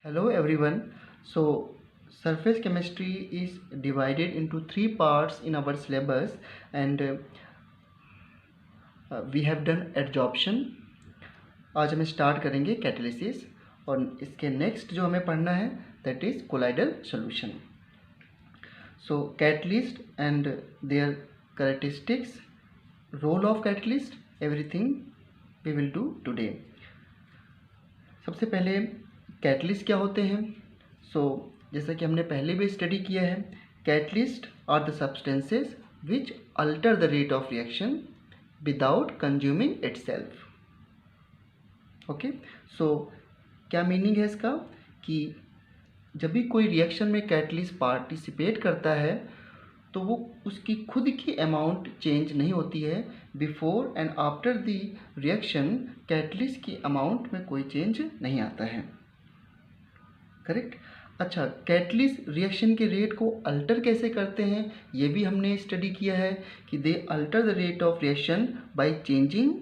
Hello everyone. So surface chemistry is divided into three parts in our syllabus and we have done adsorption. आज हमें start करेंगे catalysis और इसके next जो हमें पढ़ना है that is colloidal solution. So catalyst and their characteristics, role of catalyst, everything we will do today. सबसे पहले कैटलिस्ट क्या होते हैं. जैसा कि हमने पहले भी स्टडी किया है, catalyst are the substances which alter the rate of reaction without consuming itself. Okay, so क्या मीनिंग है इसका कि जब भी कोई रिएक्शन में कैटलिस्ट पार्टिसिपेट करता है तो वो उसकी खुद की अमाउंट चेंज नहीं होती है. Before and after the reaction catalyst की अमाउंट में कोई चेंज नहीं आता है. करेक्ट. अच्छा, कैटलिस्ट रिएक्शन के रेट को अल्टर कैसे करते हैं ये भी हमने स्टडी किया है कि they alter the rate of reaction by changing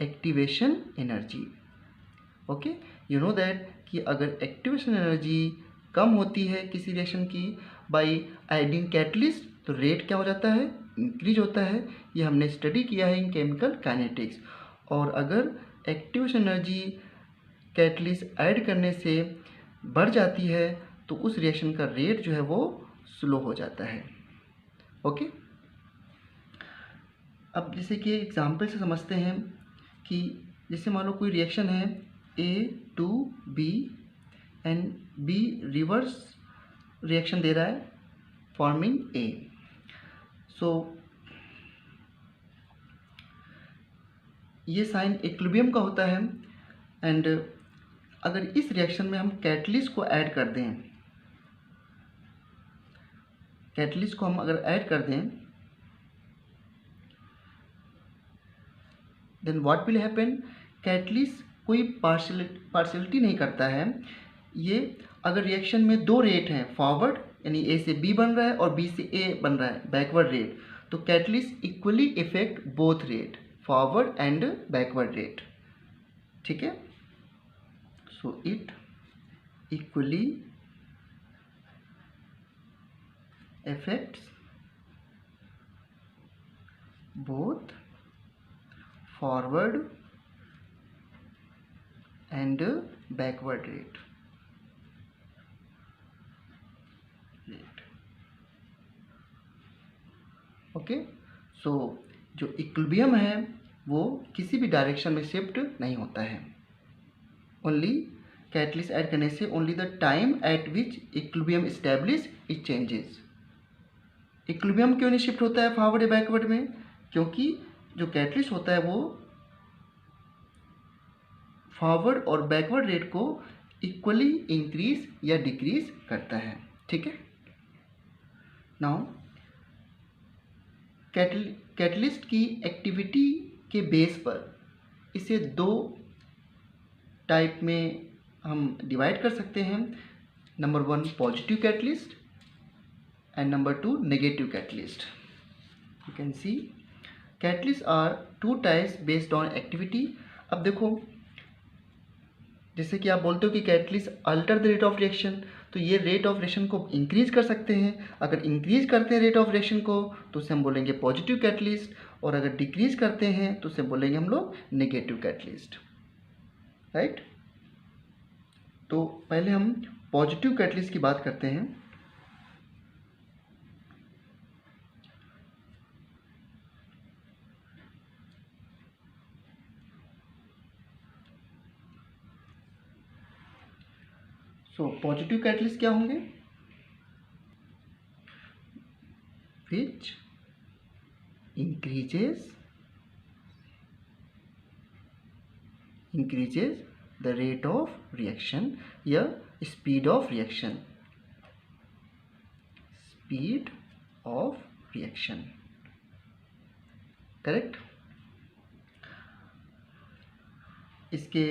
activation energy. Okay, you know that कि अगर एक्टिवेशन एनर्जी कम होती है किसी रिएक्शन की बाय एडिंग कैटलिस्ट तो रेट क्या हो जाता है, इंक्रीज होता है. ये हमने स्टडी किया है इन केमिकल काइनेटिक्स. और अगर एक्टिवेशन एनर्जी कैटलिस्ट ऐड करने से बढ़ जाती है तो उस रिएक्शन का रेट जो है वो स्लो हो जाता है. ओके, अब जैसे कि एग्जांपल से समझते हैं कि जैसे मान लो कोई रिएक्शन है A to B and B reverse reaction दे रहा है फॉर्मिंग A. सो ये साइन इक्विलिब्रियम का होता है एंड अगर इस रिएक्शन में हम कैटलिस्ट को ऐड कर दें, कैटलिस्ट को हम अगर ऐड कर दें then what will happen. Catalyst कोई पार्शियलिटी नहीं करता है. ये अगर रिएक्शन में दो रेट हैं, फॉरवर्ड यानी A से B बन रहा है और B से A बन रहा है बैकवर्ड रेट, तो catalyst equally effect both rate, forward and backward rate. ठीक है. So it equally affects both forward and backward rate. Okay, so जो इक्विलिब्रियम है वो किसी भी डायरेक्शन में शिफ्ट नहीं होता है. ओनली कैटलिस्ट ऐड करने से only the time eight which equilibrium establish it changes. Equilibrium क्यों नहीं शिफ्ट होता है फॉरवर्ड या बैकवर्ड में, क्योंकि जो कैटलिस्ट होता है वो फॉरवर्ड और बैकवर्ड रेट को इक्वली इंक्रीज या डिक्रीज करता है. ठीक है. नाउ कैटलिस्ट की एक्टिविटी के बेस पर इसे दो टाइप में हम डिवाइड कर सकते हैं. Number 1 positive catalyst and number 2 negative catalyst. You can see catalysts are two types based on activity. अब देखो जैसे कि आप बोलते हो कि catalyst alter the rate of reaction, तो ये रेट ऑफ रिएक्शन को इंक्रीज कर सकते हैं. अगर इंक्रीज करते हैं रेट ऑफ रिएक्शन को तो उसे हम बोलेंगे पॉजिटिव कैटलिस्ट, और अगर डिक्रीज करते हैं तो उसे बोलेंगे हम लोग नेगेटिव कैटलिस्ट. राइट. तो पहले हम पॉजिटिव कैटलिस्ट की बात करते हैं. सो पॉजिटिव कैटलिस्ट क्या होंगे, विच increases the rate of reaction या स्पीड ऑफ रिएक्शन. करेक्ट. इसके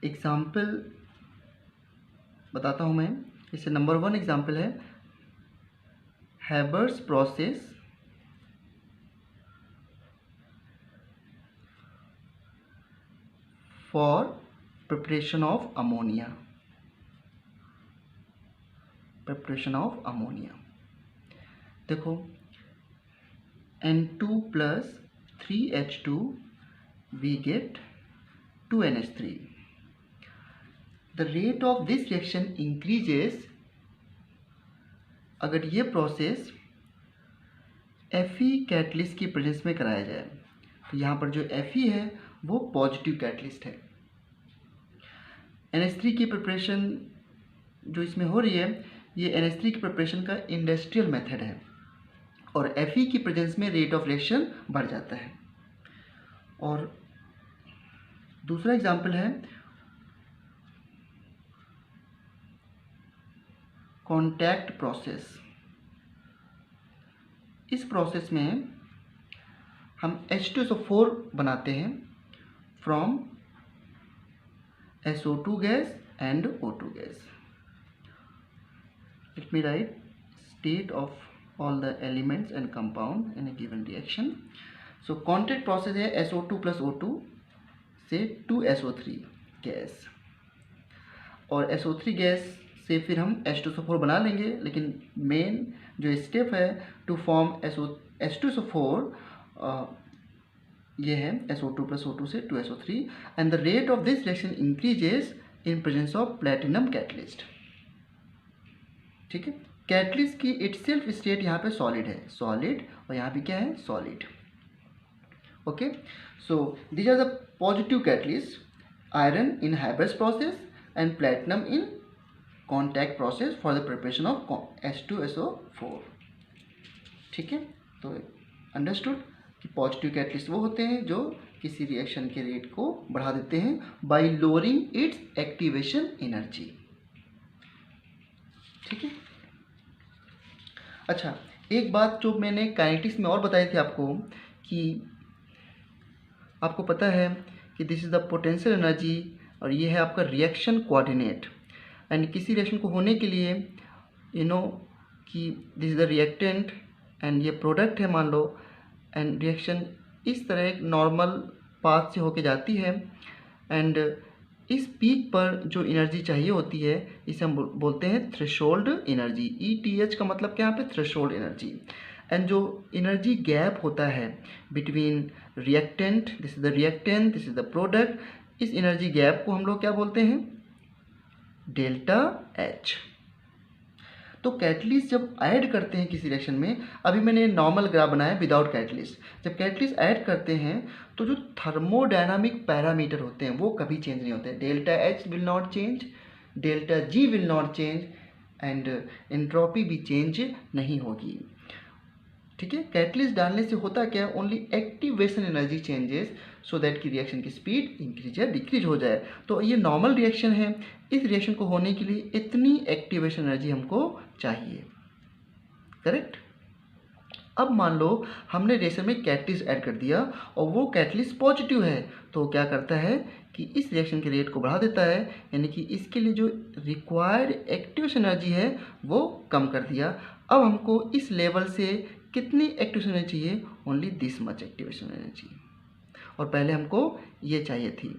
एग्जाम्पल बताता हूँ मैं. इससे नंबर 1 एग्जाम्पल है Haber's process for preparation of ammonia. Preparation of ammonia. देखो N2 plus 3H2 we get 2NH3. The rate of this reaction increases अगर ये प्रोसेस Fe कैटलिस्ट की प्रेजेंस में कराया जाए। तो यहाँ पर जो Fe है वो पॉजिटिव कैटलिस्ट है। NH3 की प्रिपरेशन जो इसमें हो रही है ये NH3 की प्रिपरेशन का इंडस्ट्रियल मेथड है और Fe की प्रेजेंस में रेट ऑफ रिएक्शन बढ़ जाता है। और दूसरा एग्जाम्पल है कॉन्टैक्ट प्रोसेस। इस प्रोसेस में हम H2SO4 बनाते हैं from SO2 gas and O2 gas. Let me write state of all the elements and compound in a given reaction. So contact process है SO2 plus O2 से 2SO3 gas और SO3 gas से फिर हम H2SO4 बना लेंगे, लेकिन main जो स्टेप है टू फॉर्म H2SO4 ये है SO2 plus O2 से 2SO3 and the rate of this reaction increases in presence of platinum catalyst. ठीक है, कैटलिस्ट की इटसेल्फ स्टेट यहाँ पे सॉलिड है, सॉलिड, और यहाँ पे क्या है, solid. Okay, so these are the positive catalyst, iron in hybrid process and platinum in contact process for the preparation of H2SO4। ठीक है, तो अंडरस्टूड कि पॉजिटिव कैटलिस्ट वो होते हैं जो किसी रिएक्शन के रेट को बढ़ा देते हैं bye lowering it's activation energy. ठीक है, अच्छा एक बात जो मैंने काइनेटिक्स में और बताई थी आपको कि आपको पता है कि this is the potential energy और ये है आपका रिएक्शन कोऑर्डिनेट। एंड किसी रिएक्शन को होने के लिए यू नो कि this is the reactant and ये प्रोडक्ट है मान लो, एंड रिएक्शन इस तरह एक नॉर्मल पाथ से होके जाती है एंड इस पीक पर जो एनर्जी चाहिए होती है इसे हम बोलते हैं थ्रेशोल्ड एनर्जी। ETH का मतलब क्या यहाँ पे, थ्रेशोल्ड एनर्जी। एंड जो एनर्जी गैप होता है between reactant, this is the reactant, this is the product, इस एनर्जी गैप को हम लोग क्या बोलते हैं, डेल्टा H। तो कैटलिस्ट जब ऐड करते हैं किसी रिएक्शन में, अभी मैंने नॉर्मल ग्राफ बनाया विदाउट कैटलिस्ट, जब कैटलिस्ट ऐड करते हैं तो जो थर्मोडायनामिक पैरामीटर होते हैं वो कभी चेंज नहीं होते। Delta H will not change, delta G will not change and entropy भी चेंज नहीं होगी। ठीक है, कैटलिस्ट डालने से होता क्या, only activation energy changes so that की रिएक्शन की स्पीड इंक्रीज या डिक्रीज हो जाए। तो ये नॉर्मल रिएक्शन है, इस रिएक्शन को होने के लिए इतनी एक्टिवेशन एनर्जी हमको चाहिए, करेक्ट। अब मान लो हमने रिएक्शन में कैटलिस्ट ऐड कर दिया और वो कैटलिस्ट पॉजिटिव है, तो क्या करता है कि इस रिएक्शन के रेट को बढ़ा देता है, यानी कि इसके लिए जो रिक्वायर्ड एक्टिवेशन एनर्जी है वो कम कर दिया। अब हमको इस लेवल से कितनी एक्टिवेशन एनर्जी चाहिए, only this much activation energy, और पहले हमको ये चाहिए थी।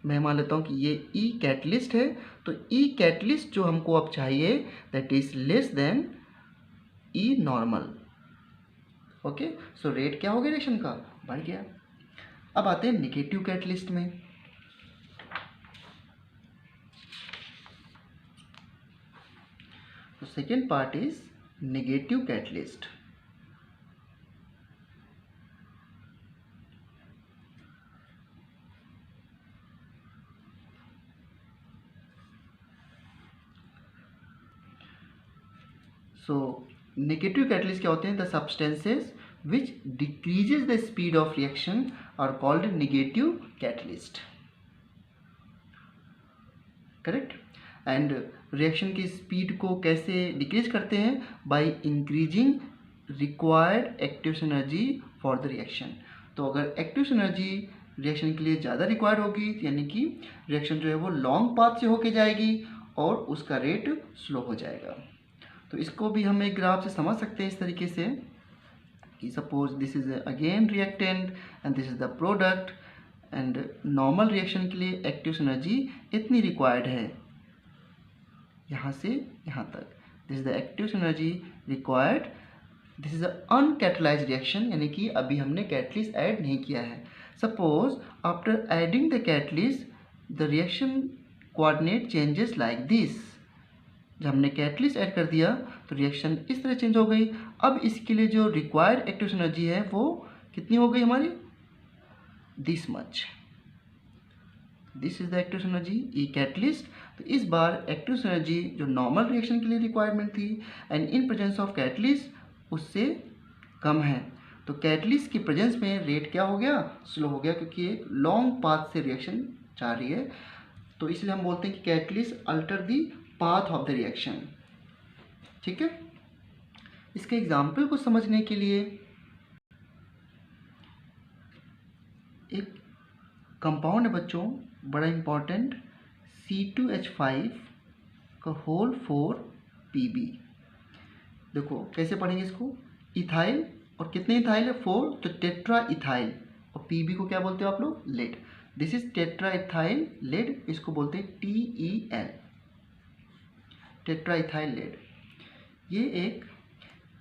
मैं मान लेता हूँ कि ये E कैटलिस्ट है, तो E कैटलिस्ट जो हमको अब चाहिए that is less than E normal. Okay, so rate क्या हो गया रिएक्शन का, बढ़ गया। अब आते हैं निगेटिव कैटलिस्ट में। तो second part is negative catalyst. So negative catalyst क्या होते हैं, the substances which decreases the speed of reaction are called negative catalyst, correct. And reaction की स्पीड को कैसे डिक्रीज करते हैं, by increasing required activation energy for the reaction. तो अगर एक्टिवेशन एनर्जी रिएक्शन के लिए ज़्यादा रिक्वायर्ड होगी, यानी कि रिएक्शन जो है वो लॉन्ग पाथ से होके जाएगी और उसका रेट स्लो हो जाएगा। तो इसको भी हम एक ग्राफ से समझ सकते हैं इस तरीके से कि suppose this is again reactant and this is the product and normal reaction के लिए एक्टिव एनर्जी इतनी रिक्वायर्ड है, यहाँ से यहाँ तक। This is the active energy required. This is a uncatalysed reaction, यानी कि अभी हमने कैटलिस्ट ऐड नहीं किया है। Suppose after adding the catalyst the reaction coordinate changes like this. जब हमने कैटलिस्ट ऐड कर दिया तो रिएक्शन इस तरह चेंज हो गई। अब इसके लिए जो रिक्वायर्ड एक्टिव एनर्जी है वो कितनी हो गई हमारी, this much. This is the active energy E catalyst. तो इस बार एक्टिव एनर्जी जो नॉर्मल रिएक्शन के लिए रिक्वायरमेंट थी and in presence of catalyst उससे कम है। तो कैटलिस्ट की प्रेजेंस में रेट क्या हो गया, स्लो हो गया, क्योंकि ये लॉन्ग पाथ से रिएक्शन जा रही है। तो इसलिए हम बोलते हैं कि catalyst alter the path of the reaction. ठीक है, इसके एग्जाम्पल को समझने के लिए एक कंपाउंड है बच्चों, बड़ा इंपॉर्टेंट, C2H5 का होल 4Pb। देखो कैसे पढ़ेंगे इसको, इथाइल और कितने इथाइल है 4, तो टेट्रा इथाइल, और Pb को क्या बोलते हो आप लोग, lead. This is tetra ethyl lead, इसको बोलते हैं TEL, टेट्रा इथाइल लेड। ये एक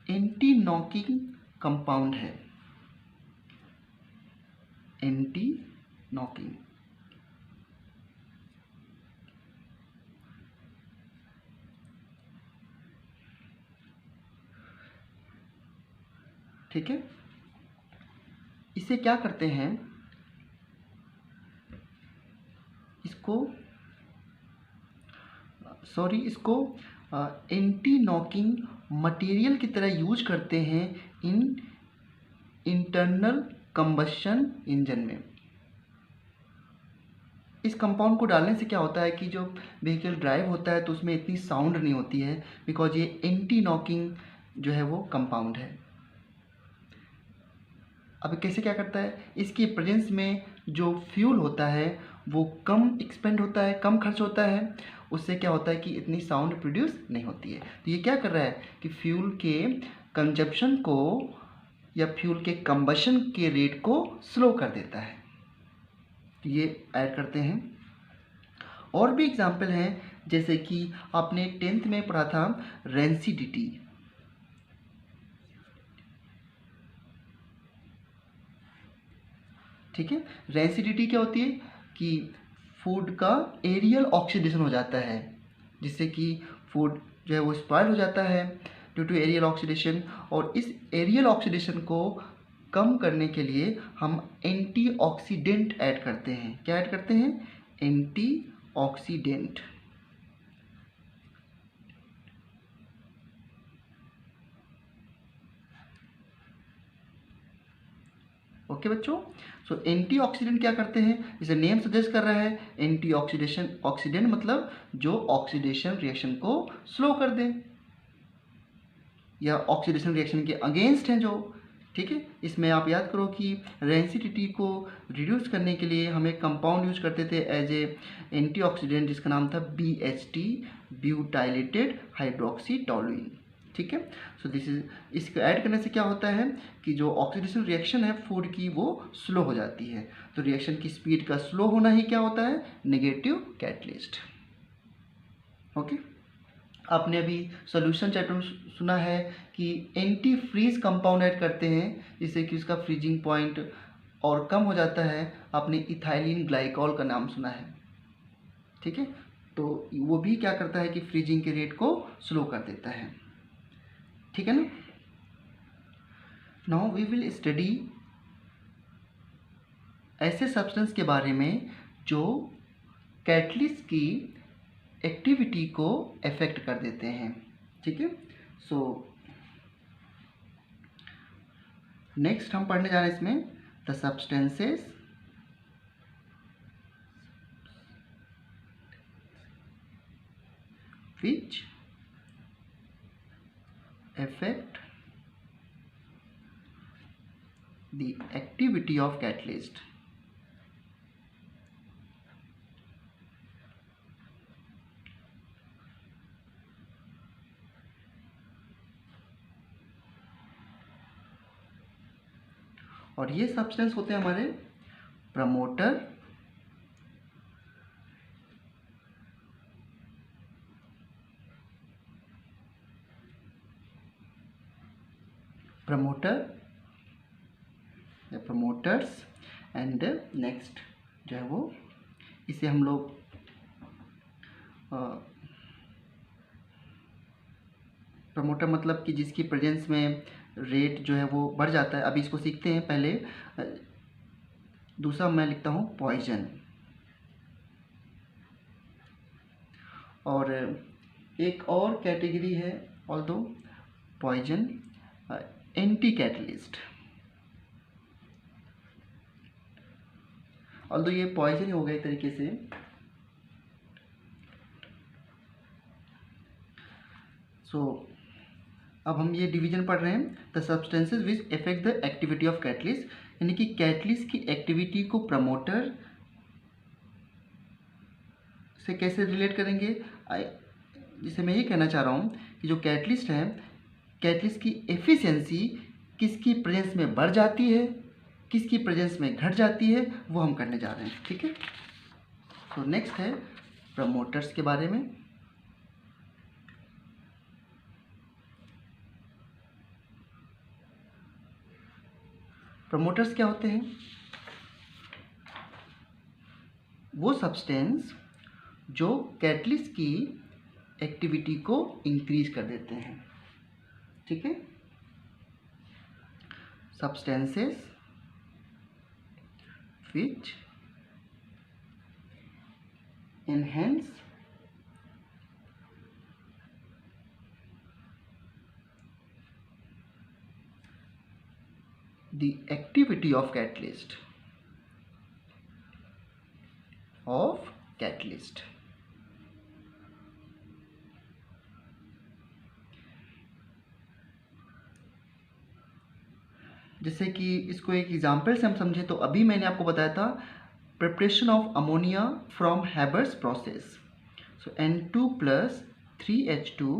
एंटी नॉकिंग कंपाउंड है, एंटी नॉकिंग। ठीक है, इसे क्या करते हैं, इसको एंटी नॉकिंग मटेरियल की तरह यूज करते हैं इन इंटरनल कंबशन इंजन में। इस कंपाउंड को डालने से क्या होता है कि जो व्हीकल ड्राइव होता है तो उसमें इतनी साउंड नहीं होती है, बिकॉज ये एंटी नॉकिंग जो है वो कंपाउंड है। अब कैसे क्या करता है, इसकी प्रेजेंस में जो फ्यूल होता है वो कम एक्सपेंड होता है, कम खर्च होता है, उससे क्या होता है कि इतनी साउंड प्रोड्यूस नहीं होती है। तो ये क्या कर रहा है कि फ्यूल के कंजप्शन को या फ्यूल के कंबशन के रेट को स्लो कर देता है। तो ये ऐड करते हैं। और भी एग्जाम्पल हैं, जैसे कि आपने 10th में पढ़ा था रेंसिडिटी। ठीक है, रेंसिडिटी क्या होती है कि फूड का एरियल ऑक्सीडेशन हो जाता है, जिससे कि फूड जो है वो स्पॉइल हो जाता है ड्यू टू एरियल ऑक्सीडेशन। और इस एरियल ऑक्सीडेशन को कम करने के लिए हम एंटीऑक्सीडेंट ऐड करते हैं। क्या ऐड करते हैं, एंटीऑक्सीडेंट। ओके बच्चों, सो एंटीऑक्सीडेंट क्या करते हैं, जैसे नेम सजेस्ट कर रहा है, एंटीऑक्सीडेशन, ऑक्सीडेंट मतलब जो ऑक्सीडेशन रिएक्शन को स्लो कर दे या ऑक्सीडेशन रिएक्शन के अगेंस्ट हैं जो। ठीक है, इसमें आप याद करो कि रेंसिडिटी को रिड्यूस करने के लिए हम एक कंपाउंड यूज करते थे एज ए एंटीऑक्सीडेंट, जिसका नाम था BHT, ब्यूटाइलेटेड हाइड्रोक्सी टोलुइन। ठीक है, सो दिस इज, इसको ऐड करने से क्या होता है कि जो ऑक्सीडेशन रिएक्शन है फूड की वो स्लो हो जाती है। तो रिएक्शन की स्पीड का स्लो होना ही क्या होता है, नेगेटिव कैटलिस्ट। ओके, आपने अभी सॉल्यूशन चैप्टर में सुना है कि एंटी फ्रीज कंपाउंड ऐड करते हैं जिससे कि उसका फ्रीजिंग पॉइंट और कम हो जाता है। आपने इथाइलिन ग्लाइकॉल का नाम सुना है। ठीक है, तो वो भी क्या करता है कि फ्रीजिंग के रेट को स्लो कर देता है। ठीक है ना, नाउ वी विल स्टडी ऐसे सब्सटेंस के बारे में जो कैटलिस्ट की एक्टिविटी को अफेक्ट कर देते हैं। ठीक है, सो नेक्स्ट हम पढ़ने जा रहे हैं इसमें the substances which affect the activity of catalyst। और ये सब्सटेंस होते हैं हमारे प्रमोटर प्रमोटर्स एंड नेक्स्ट जो है वो इसे हम लोग प्रमोटर मतलब कि जिसकी प्रेजेंस में रेट जो है वो बढ़ जाता है। अभी इसको सीखते हैं। पहले दूसरा मैं लिखता हूँ पॉइजन, और एक और कैटेगरी है although poison anti catalyst. Although ये पॉइजन हो गया एक तरीके से। अब हम ये डिवीजन पढ़ रहे हैं, the substances which affect the activity of catalyst, यानी कि कैटलिस्ट की एक्टिविटी को प्रमोटर से कैसे रिलेट करेंगे। जिसे मैं ये कहना चाह रहा हूँ कि जो कैटलिस्ट है, कैटलिस्ट की एफिशिएंसी किसकी प्रेजेंस में बढ़ जाती है, किसकी प्रेजेंस में घट जाती है, वो हम करने जा रहे हैं। ठीक है। तो नेक्स्ट है प्रमोटर्स के बारे में। प्रमोटर्स क्या होते हैं? वो सब्सटेंस जो कैटलिस्ट की एक्टिविटी को इंक्रीज कर देते हैं। ठीक है। Substances which enhance the activity of catalyst जैसे कि इसको एक एग्जाम्पल से हम समझे तो अभी मैंने आपको बताया था preparation of ammonia from Haber's process. So N2 + 3H2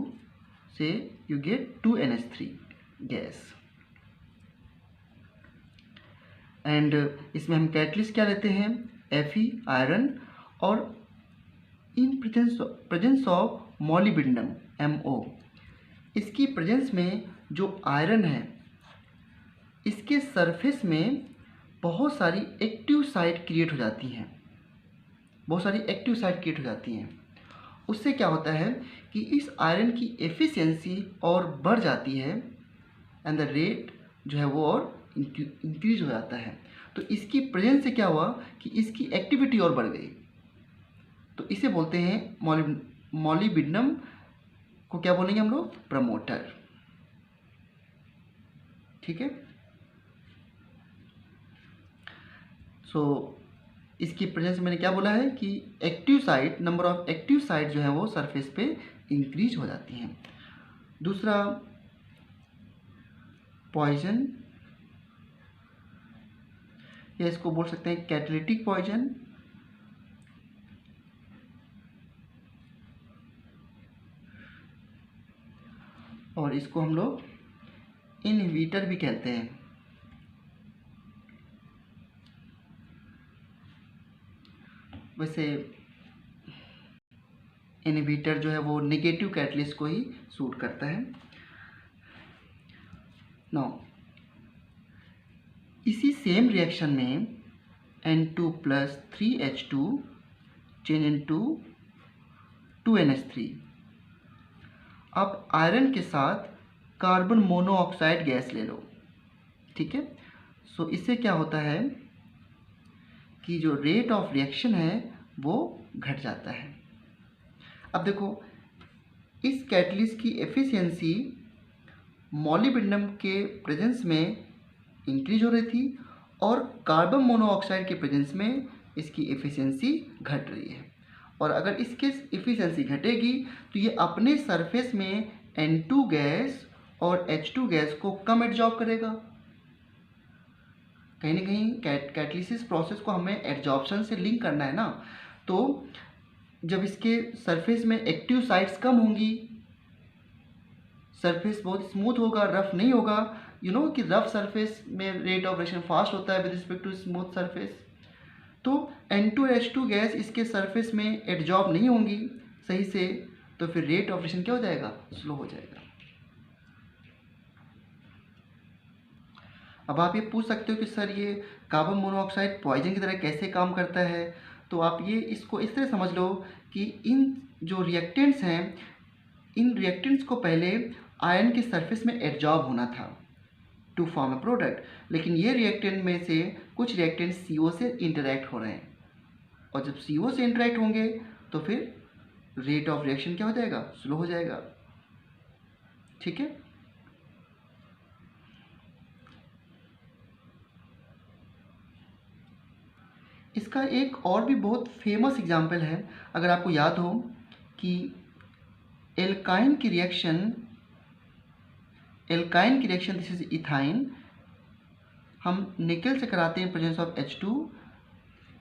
से you get 2NH3 gas. And इसमें हम कैटलिस्ट क्या लेते हैं? Fe आयरन, और इन प्रेजेंस ऑफ मोलिब्डेनम MO, इसकी प्रेजेंस में जो आयरन है इसके सरफेस में बहुत सारी एक्टिव साइट क्रिएट हो जाती हैं, उससे क्या होता है कि इस आयरन की एफिशिएंसी और बढ़ जाती है एंड द रेट जो है वो और इंक्रीज हो जाता है। तो इसकी प्रेजेंस से क्या हुआ कि इसकी एक्टिविटी और बढ़ गई, तो इसे बोलते हैं मोलिब्डेनम को क्या बोलेंगे हम लोग? प्रमोटर। ठीक है। इसकी प्रेजेंस मैंने क्या बोला है कि active site, number of active site जो है वो सरफेस पे इंक्रीज हो जाती हैं। दूसरा पॉइजन, या इसको बोल सकते हैं कैटालिटिक पॉइजन। और इसको हम लोग इनहिबिटर भी कहते हैं। वैसे इनहिबिटर जो है वो नेगेटिव कैटलिस्ट को ही सूट करता है। नाउ इसी सेम रिएक्शन में N2 + 3H2 change into 2NH3। अब आयरन के साथ कार्बन मोनोऑक्साइड गैस ले लो। ठीक है। सो इससे क्या होता है कि जो रेट ऑफ रिएक्शन है वो घट जाता है। अब देखो, इस कैटलिस्ट की एफिशिएंसी मोलिब्डेनम के प्रेजेंस में इंक्रीज हो रही थी और कार्बन मोनोऑक्साइड के प्रेजेंस में इसकी एफिशिएंसी घट रही है। और अगर इसकी एफिशिएंसी घटेगी तो ये अपने सरफेस में N2 गैस और H2 गैस को कम एब्जॉर्ब करेगा। कहीं ना कहीं कैटलिसिस प्रोसेस को हमें एब्जॉर्प्शन से लिंक करना है ना। तो जब इसके सरफेस में एक्टिव साइट्स कम होंगी, सरफेस बहुत स्मूथ होगा, रफ नहीं होगा। कि रफ सरफेस में रेट ऑफ रिएक्शन फास्ट होता है with respect to smooth surface. तो N2 H2 गैस इसके सरफेस में एडजॉर्ब नहीं होंगी सही से, तो फिर रेट ऑफ रिएक्शन क्या हो जाएगा, स्लो हो जाएगा। अब आप ये पूछ सकते हो कि सर ये कार्बन मोनोऑक्साइड पॉइजन की तरह कैसे काम करता है। तो आप ये इसको इस तरह समझ लो कि इन जो रिएक्टेंट्स हैं, इन रिएक्टेंट्स को पहले आयन के सरफेस में एडजॉर्ब होना था टू फॉर्म अ प्रोडक्ट, लेकिन ये रिएक्टेंट में से कुछ रिएक्टेंट CO से इंटरैक्ट हो रहे हैं, और जब CO से इंटरैक्ट होंगे तो फिर रेट ऑफ रिएक्शन क्या हो जाएगा, स्लो हो जाएगा। ठीक है। इसका एक और भी बहुत फेमस एग्जाम्पल है, अगर आपको याद हो कि एल्काइन की रिएक्शन दिस इज इथाइन, हम निकल से कराते हैं presence of H2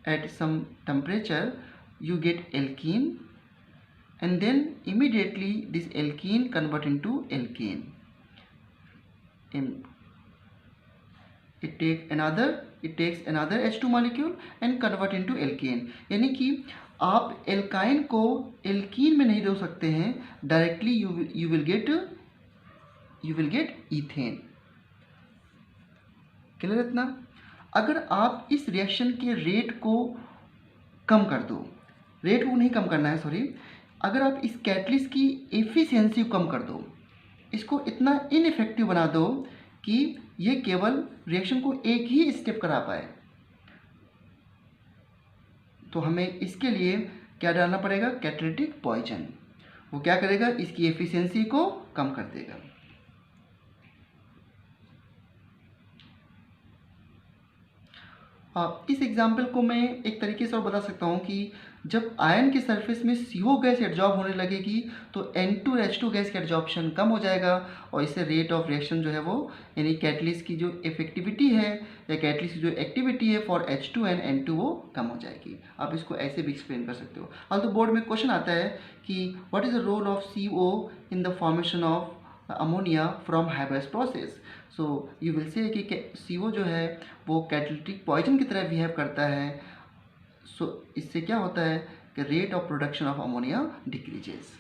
at some temperature, you get alkene, and then immediately this alkene convert into alkane. It takes another H2 molecule and convert into alkane. यानी कि आप alkyne को alkene में नहीं दे सकते हैं directly, you will get ethane. Clear इतना? अगर आप इस रिएक्शन के रेट को कम कर दो, रेट को नहीं कम करना है, सॉरी, अगर आप इस कैटलिस्ट की एफिशिएंसी को कम कर दो, इसको इतना इनइफेक्टिव बना दो कि ये केवल रिएक्शन को एक ही स्टेप करा पाए, तो हमें इसके लिए क्या डालना पड़ेगा, कैटालिटिक पॉइजन। वो क्या करेगा, इसकी एफिशिएंसी को कम कर देगा। इस एग्जाम्पल को मैं एक तरीके से और बता सकता हूँ कि जब आयन के सरफेस में CO गैस एडजॉर्ब होने लगेगी तो N2 H2 गैस का एडजॉर्प्शन कम हो जाएगा, और इससे रेट ऑफ रिएक्शन जो है वो, यानी कैटलिस्ट की जो इफेक्टिविटी है या कैटलिस्ट की जो एक्टिविटी है फॉर H2 एंड N2 वो कम हो जाएगी। आप इसको ऐसे भी एक्सप्लेन कर सकते हो। ऑल्दो बोर्ड में क्वेश्चन आता है कि what is the role of CO in the formation of ammonia from hybrid process. So you will say कि CO जो है वो कैटालिटिक पॉइजन की तरह बिहेव करता है। सो इससे क्या होता है कि rate of production of ammonia decreases,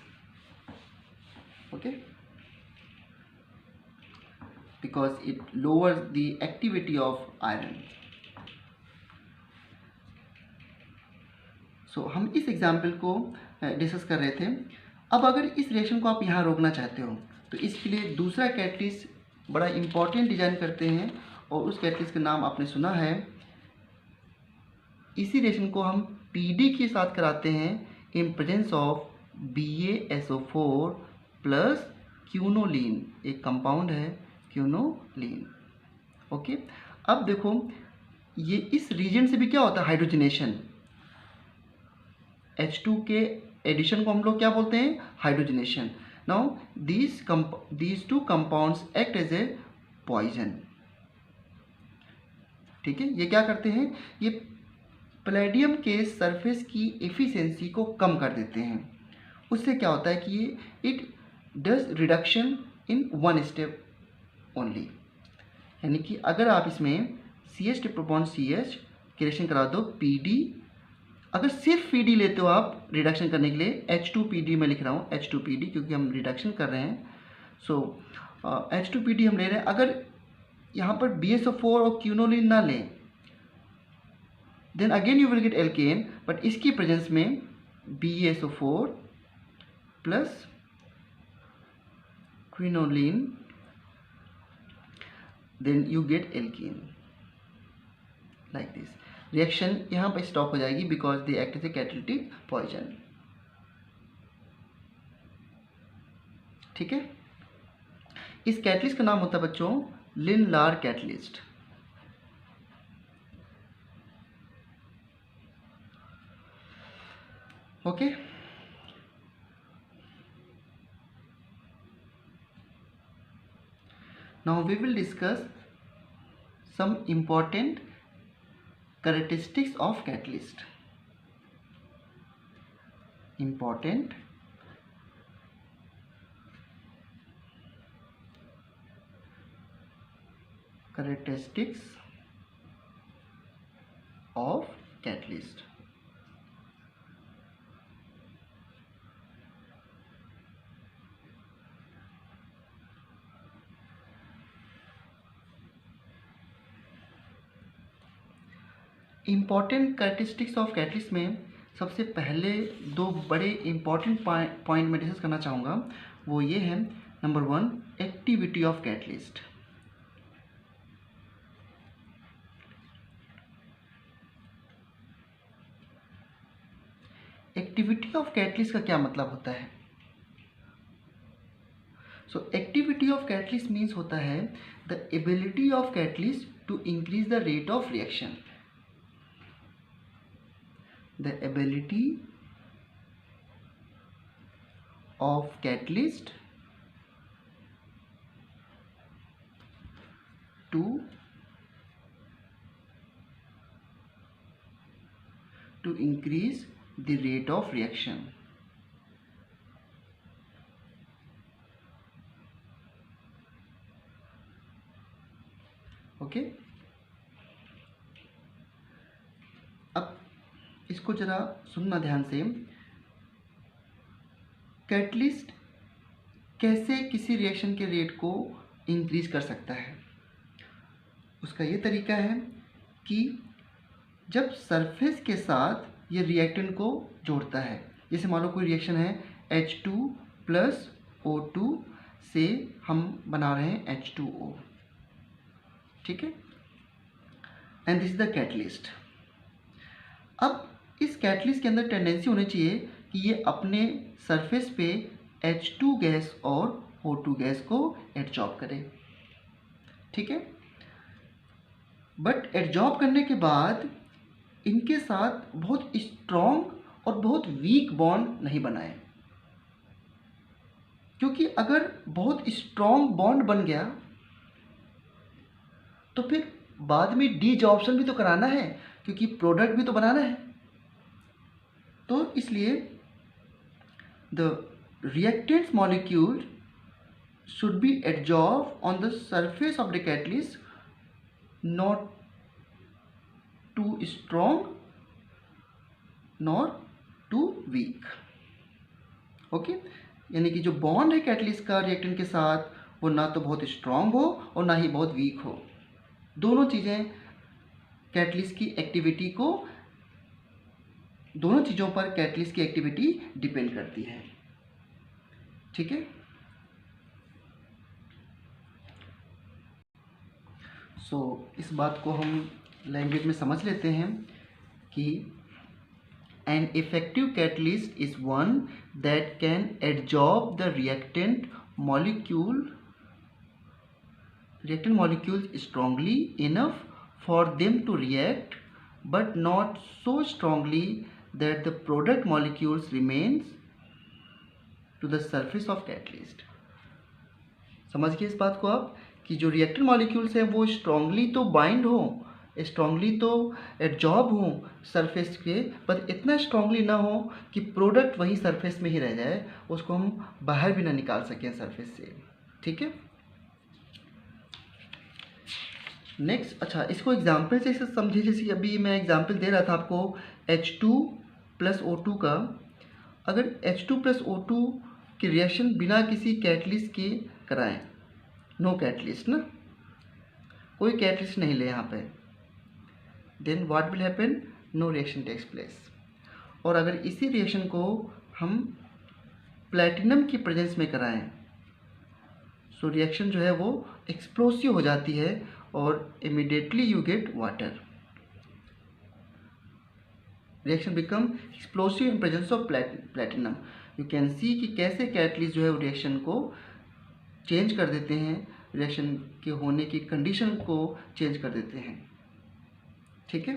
okay, because it lowers the activity of iron. So हम इस एग्जाम्पल को डिस्कस कर रहे थे। अब अगर इस रिएक्शन को आप यहाँ रोकना चाहते हो तो इसके लिए दूसरा कैटलिस्ट बड़ा इंपॉर्टेंट डिजाइन करते हैं, और उस कैटलिस्ट का नाम आपने सुना है। इसी रिएक्शन को हम PD के साथ कराते हैं in presence of BaSO4 plus quinoline, एक कंपाउंड है क्यूनोलीन। ओके, अब देखो ये इस रीजन से भी क्या होता है, हाइड्रोजनेशन। H2 के एडिशन को हम लोग क्या बोलते हैं, hydrogenation. Now these two compounds act as a poison। ठीक है, ये क्या करते हैं, ये पैलेडियम के सरफेस की एफिशिएंसी को कम कर देते हैं। उससे क्या होता है कि ये it does reduction in one step only, यानी कि अगर आप इसमें CH ट्रिपल बॉन्ड CH की रिएक्शन करा दो PD, अगर सिर्फ PD लेते हो आप रिडक्शन करने के लिए, H2PD मैं लिख रहा हूँ, H2PD क्योंकि हम रिडक्शन कर रहे हैं। सो H2PD हम ले रहे हैं, अगर यहाँ पर BaSO4 और क्यूनोलिन ना लें, then again you will get alkene, but इसकी प्रेजेंस में BaSO4 plus quinoline, then you get alkene like this. Reaction यहाँ पर स्टॉप हो जाएगी because they act as a catalytic poison. ठीक है, इस कैटलिस्ट का नाम होता है बच्चों Lindlar catalyst. Okay, now we will discuss some important characteristics of catalyst. Important characteristics of catalyst. Important characteristics of catalyst में सबसे पहले दो बड़े इम्पॉर्टेंट पॉइंट में डिस्कस करना चाहूँगा, वो ये है, number 1, activity of catalyst. Activity of catalyst का क्या मतलब होता है? So activity of catalyst means होता है the ability of catalyst to increase the rate of reaction. The ability of catalyst to increase the rate of reaction. Okay, अब इसको जरा सुनना ध्यान से। कैटलिस्ट कैसे किसी रिएक्शन के रेट को इंक्रीज कर सकता है? उसका ये तरीका है कि जब सरफेस के साथ ये रिएक्टेंट को जोड़ता है, जैसे मान लो कोई रिएक्शन है H2 + O2 से हम बना रहे हैं H2O, ठीक है, and this is the catalyst. अब इस कैटलिस्ट के अंदर टेंडेंसी होनी चाहिए कि ये अपने सरफेस पे H2 गैस और O2 गैस को एडजॉर्ब करे, ठीक है। बट एडजॉर्ब करने के बाद इनके साथ बहुत स्ट्रॉन्ग और बहुत वीक बॉन्ड नहीं बनाए, क्योंकि अगर बहुत स्ट्रॉन्ग बॉन्ड बन गया तो फिर बाद में डीजॉर्प्शन भी तो कराना है, क्योंकि प्रोडक्ट भी तो बनाना है। तो इसलिए the reactants molecule should be adsorbed on the surface of the catalyst, not too strong nor too weak। Okay, यानी कि जो बॉन्ड है कैटलिस्ट का रिएक्टेंट के साथ, वो ना तो बहुत स्ट्रांग हो और ना ही बहुत वीक हो। दोनों चीज़ें कैटलिस्ट की एक्टिविटी को, दोनों चीज़ों पर कैटलिस्ट की एक्टिविटी डिपेंड करती है, ठीक है। सो इस बात को हम लैंग्वेज में समझ लेते हैं कि an effective catalyst is one that can adsorb the reactant molecules strongly enough for them to react, but not so strongly that the product molecules remains to the surface of catalyst। समझ गए इस बात को आप, कि जो reactant molecules हैं वो स्ट्रांगली तो बाइंड हो, स्ट्रांगली तो एडजॉर्ब हो सरफेस के, पर इतना स्ट्रांगली ना हो कि प्रोडक्ट वही सरफेस में ही रह जाए, उसको हम बाहर भी ना निकाल सकें सरफेस से, ठीक है। नेक्स्ट, अच्छा, इसको एग्जाम्पल से इसे समझिए। जैसे अभी मैं एग्जाम्पल दे रहा था आपको H2 + O2 का। अगर H2 + O2 की रिएक्शन बिना किसी कैटलिस्ट के कराएं, नो कैटलिस्ट ना, कोई कैटलिस्ट नहीं ले यहाँ पे, then what will happen, no reaction takes place. और अगर इसी रिएक्शन को हम प्लैटिनम की प्रेजेंस में कराएं, सो रिएक्शन जो है वो एक्सप्लोसिव हो जाती है और immediately you get water. Reaction become explosive in presence of platinum. You can see कि कैसे कैटलिस्ट जो है वो रिएक्शन को चेंज कर देते हैं, रिएक्शन के होने की कंडीशन को चेंज कर देते हैं, ठीक है।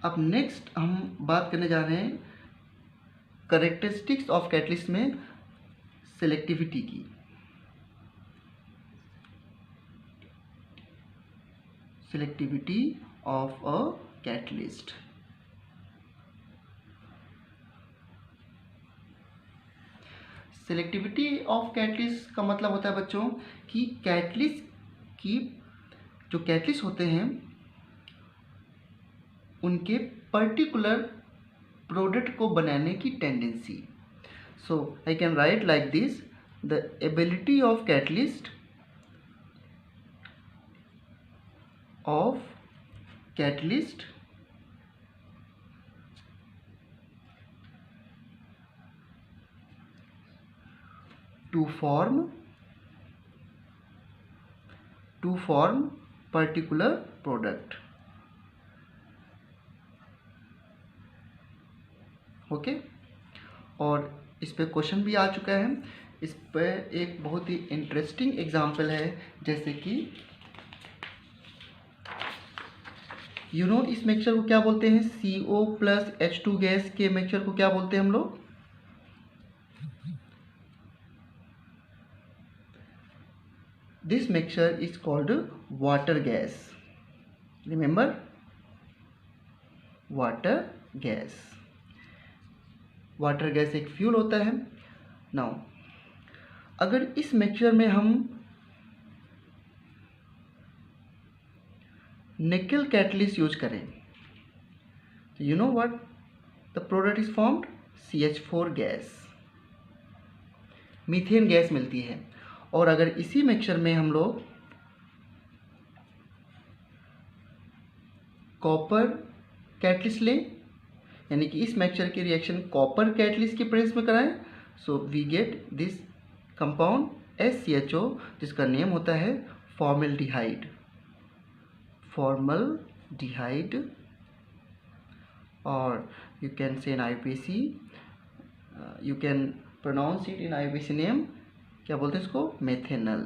अब नेक्स्ट हम बात करने जा रहे हैं कैरेक्टरिस्टिक्स ऑफ कैटलिस्ट में सेलेक्टिविटी की। Selectivity of a catalyst. Selectivity of catalyst का मतलब होता है बच्चों कि कैटलिस्ट की, जो कैटलिस्ट होते हैं उनके पर्टिकुलर प्रोडक्ट को बनाने की tendency. So I can write like this, the ability of catalyst to form particular product. Okay और इस पे क्वेश्चन भी आ चुका है. इस पे एक बहुत ही इंटरेस्टिंग एग्जांपल है, जैसे कि इस मिक्सचर को क्या बोलते हैं, CO प्लस H2 गैस के मिक्सचर को क्या बोलते हैं हम लोग, this mixture is called water gas. Remember, water gas एक फ्यूल होता है. नाउ अगर इस मिक्सचर में हम निकल कैटलिस्ट यूज करें तो you know what the product is formed, CH4 gas, methane gas मिलती है. और अगर इसी मिक्सचर में हम लोग कॉपर कैटलिस्ट लें, यानी कि इस मिक्सचर की रिएक्शन कॉपर कैटलिस्ट की प्रेजेंस में कराएं, so we get this compound SCHO, जिसका नेम होता है फॉर्मल्डिहाइड. और you can say in IUPAC, you can pronounce it in IUPAC name, क्या बोलते हैं इसको, मेथेनल.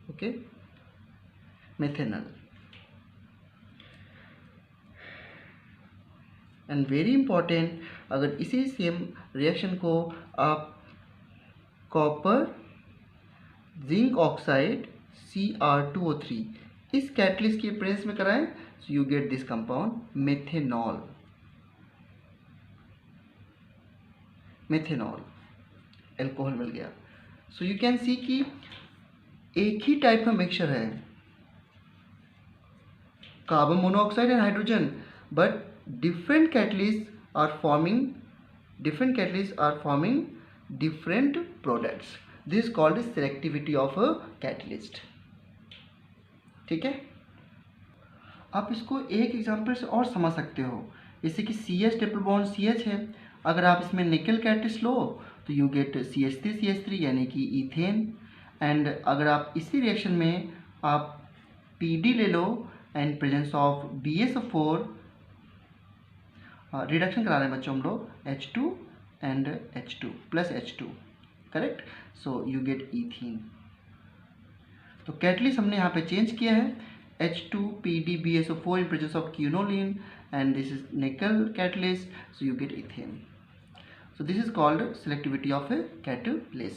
ओके, मेथेनल. एंड वेरी इंपॉर्टेंट, अगर इसी सेम रिएक्शन को आप कॉपर जिंक ऑक्साइड Cr2O3 इस कैटलिस्ट की प्रेजेंस में कराएं, so you get this compound methanol. Alcohol मिल गया. सो यू कैन सी कि एक ही टाइप का मिक्सचर है, carbon monoxide and hydrogen, but different catalysts are forming different products. This is called selectivity of a catalyst. ठीक है, आप इसको एक एग्जांपल से और समझ सकते हो, जैसे कि CH ट्रिपल बॉन्ड CH है, अगर आप इसमें निकल कैटलिस्ट लो तो यू गेट CH3 यानी कि इथेन. एंड अगर आप इसी रिएक्शन में आप PD ले लो and presence of BSO4 reduction करा रहे हैं बच्चों हम लोग, H2 and H2 plus H2, correct. So you get ethene. तो कैटलिस्ट हमने यहाँ पे चेंज किया है, H2PDBSO4 in presence of quinoline, and this is nickel catalyst, so you get ethane. So this is called selectivity of a catalyst.